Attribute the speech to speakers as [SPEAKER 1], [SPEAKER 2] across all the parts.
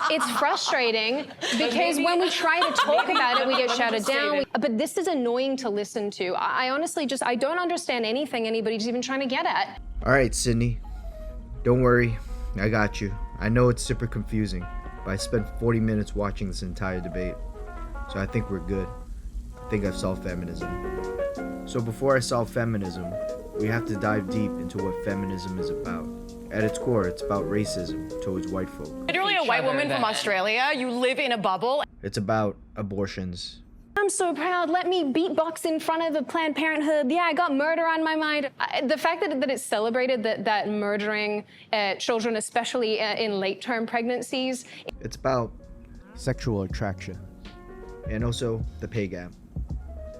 [SPEAKER 1] It's frustrating because when we try to talk about it, we get shouted down. But this is annoying to listen to. I honestly I don't understand anything anybody's even trying to get at.
[SPEAKER 2] All right, Sydney, don't worry, I got you. I know it's super confusing, but I spent 40 minutes watching this entire debate, so I think we're good. I think I've solved feminism. So before I solve feminism, we have to dive deep into what feminism is about. At its core, it's about racism towards white folk.
[SPEAKER 3] Literally a white woman from Australia. You live in a bubble.
[SPEAKER 2] It's about abortions.
[SPEAKER 1] I'm so proud. Let me beatbox in front of a Planned Parenthood. Yeah, I got murder on my mind. The fact that it's celebrated that murdering children, especially in late-term pregnancies.
[SPEAKER 2] It's about sexual attraction and also the pay gap.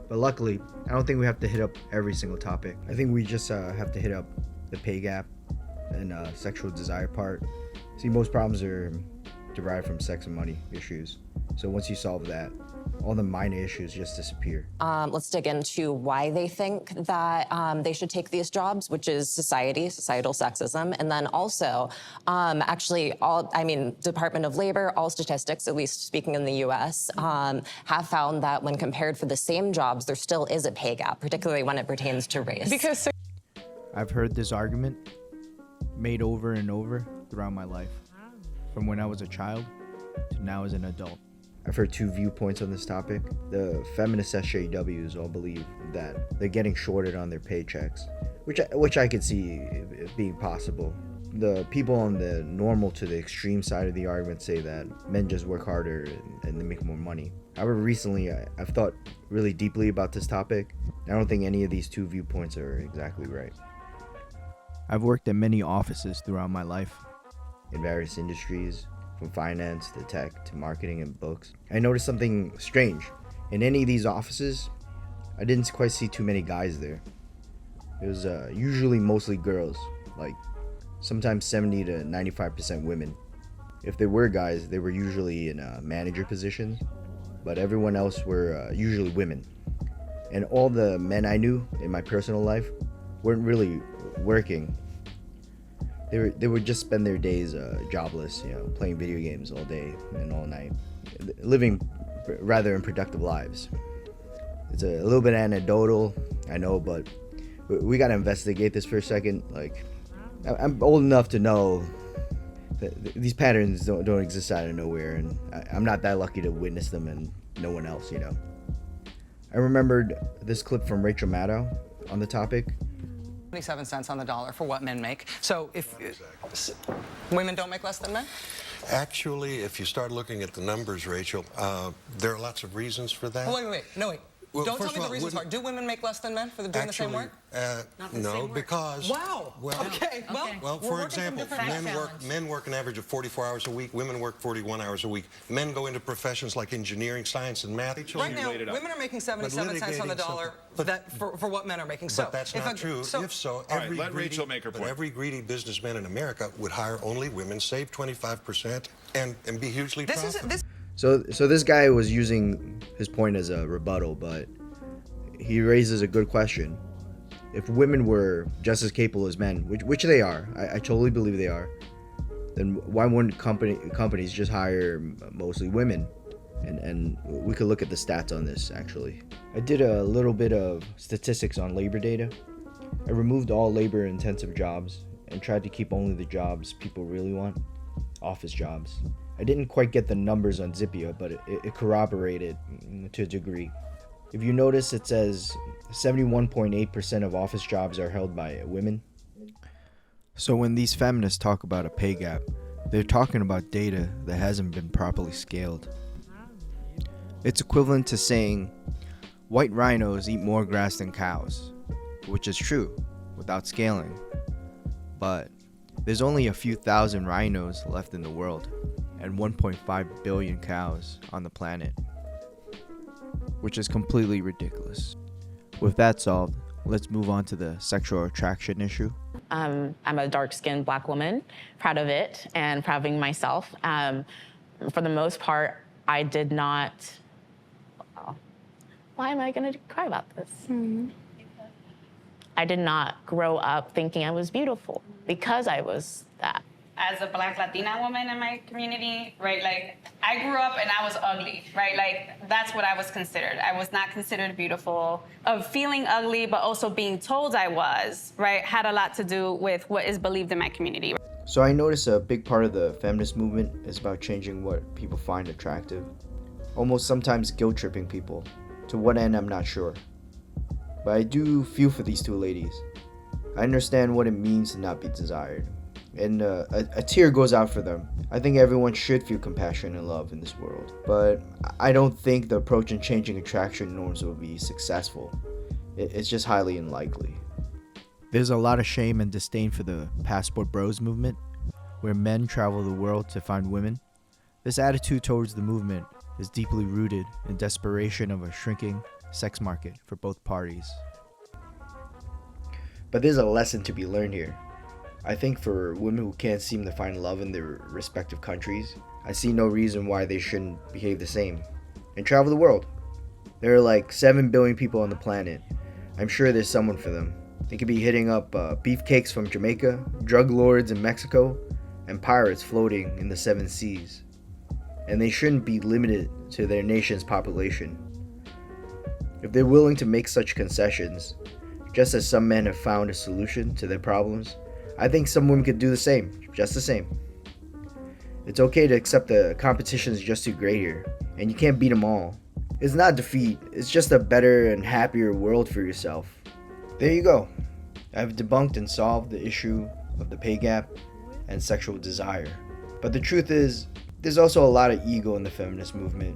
[SPEAKER 2] But luckily, I don't think we have to hit up every single topic. I think we just have to hit up the pay gap and sexual desire part. See, most problems are derived from sex and money issues. So once you solve that, all the minor issues just disappear.
[SPEAKER 4] Let's dig into why they think that they should take these jobs, which is societal sexism. And then also, Department of Labor, all statistics, at least speaking in the US, have found that when compared for the same jobs, there still is a pay gap, particularly when it pertains to race.
[SPEAKER 3] Because
[SPEAKER 2] I've heard this argument made over and over throughout my life, from when I was a child to now as an adult. I've heard two viewpoints on this topic. The feminist SJWs all believe that they're getting shorted on their paychecks, which I could see being possible. The people on the normal to the extreme side of the argument say that men just work harder and they make more money. However, recently I've thought really deeply about this topic. I don't think any of these two viewpoints are exactly right. I've worked at many offices throughout my life, in various industries, from finance to tech to marketing and books. I noticed something strange. In any of these offices, I didn't quite see too many guys there. It was usually mostly girls, like sometimes 70 to 95% women. If there were guys, they were usually in manager positions, but everyone else were usually women. And all the men I knew in my personal life weren't really working. They would just spend their days jobless, playing video games all day and all night, living rather unproductive lives. It's a little bit anecdotal, I know, but we gotta investigate this for a second. Like, I'm old enough to know that these patterns don't exist out of nowhere, and I'm not that lucky to witness them and no one else, I remembered this clip from Rachel Maddow on the topic.
[SPEAKER 5] 27 cents on the dollar for what men make. So if women don't make less than men?
[SPEAKER 6] Actually, if you start looking at the numbers, Rachel, there are lots of reasons for that.
[SPEAKER 5] Oh, wait. Well, don't tell me the reasons are. Do women make less than men for doing the same work?
[SPEAKER 6] No, because...
[SPEAKER 5] Wow.
[SPEAKER 6] Well,
[SPEAKER 5] okay.
[SPEAKER 6] Well, for example, men work an average of 44 hours a week. Women work 41 hours a week. Men go into professions like engineering, science, and math.
[SPEAKER 5] Right now, women are making 77 cents on the dollar for what men are making.
[SPEAKER 6] But that's not true. If so, every greedy businessman in America would hire only women, save 25%, and be hugely profitable.
[SPEAKER 2] So this guy was using his point as a rebuttal, but he raises a good question. If women were just as capable as men, which they are, I totally believe they are, then why wouldn't companies just hire mostly women? And we could look at the stats on this, actually. I did a little bit of statistics on labor data. I removed all labor-intensive jobs and tried to keep only the jobs people really want, office jobs. I didn't quite get the numbers on Zippia, but it corroborated to a degree. If you notice, it says 71.8% of office jobs are held by women. So when these feminists talk about a pay gap, they're talking about data that hasn't been properly scaled. It's equivalent to saying white rhinos eat more grass than cows, which is true without scaling. But there's only a few thousand rhinos left in the world, and 1.5 billion cows on the planet, which is completely ridiculous. With that solved, let's move on to the sexual attraction issue.
[SPEAKER 7] I'm a dark-skinned Black woman, proud of it and proud of being myself. For the most part, I did not... Why am I going to cry about this? I did not grow up thinking I was beautiful because I was that.
[SPEAKER 8] as a Black Latina woman in my community, right? Like, I grew up and I was ugly, right? Like, that's what I was considered. I was not considered beautiful. Of feeling ugly, but also being told I was, right, had a lot to do with what is believed in my community.
[SPEAKER 2] So I notice a big part of the feminist movement is about changing what people find attractive. Almost sometimes guilt-tripping people. To what end, I'm not sure. But I do feel for these two ladies. I understand what it means to not be desired. And a tear goes out for them. I think everyone should feel compassion and love in this world. But I don't think the approach in changing attraction norms will be successful. It's just highly unlikely. There's a lot of shame and disdain for the passport bros movement, where men travel the world to find women. This attitude towards the movement is deeply rooted in desperation of a shrinking sex market for both parties. But there's a lesson to be learned here. I think for women who can't seem to find love in their respective countries, I see no reason why they shouldn't behave the same and travel the world. There are like 7 billion people on the planet. I'm sure there's someone for them. They could be hitting up beefcakes from Jamaica, drug lords in Mexico, and pirates floating in the 7 seas. And they shouldn't be limited to their nation's population. If they're willing to make such concessions, just as some men have found a solution to their problems, I think some women could do the same, just the same. It's okay to accept the competition is just too great here, and you can't beat them all. It's not defeat, it's just a better and happier world for yourself. There you go. I've debunked and solved the issue of the pay gap and sexual desire. But the truth is, there's also a lot of ego in the feminist movement,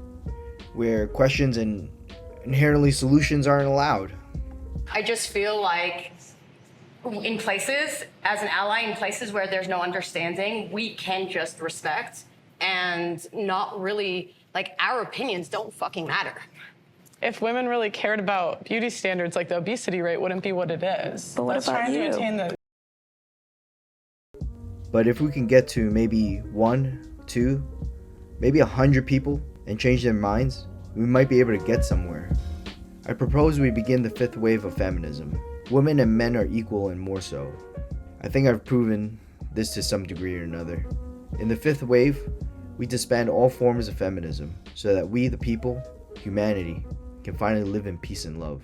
[SPEAKER 2] where questions and inherently solutions aren't allowed.
[SPEAKER 3] I just feel like in places, as an ally, in places where there's no understanding, we can just respect and not really, like, our opinions don't fucking matter.
[SPEAKER 9] If women really cared about beauty standards, like the obesity rate wouldn't be what it is.
[SPEAKER 7] But what
[SPEAKER 9] Let's
[SPEAKER 7] about
[SPEAKER 9] try
[SPEAKER 7] you?
[SPEAKER 9] to attain the
[SPEAKER 2] But if we can get to maybe 1, 2, maybe 100 people and change their minds, we might be able to get somewhere. I propose we begin the 5th wave of feminism. Women and men are equal and more so. I think I've proven this to some degree or another. In the 5th wave, we disband all forms of feminism so that we, the people, humanity, can finally live in peace and love.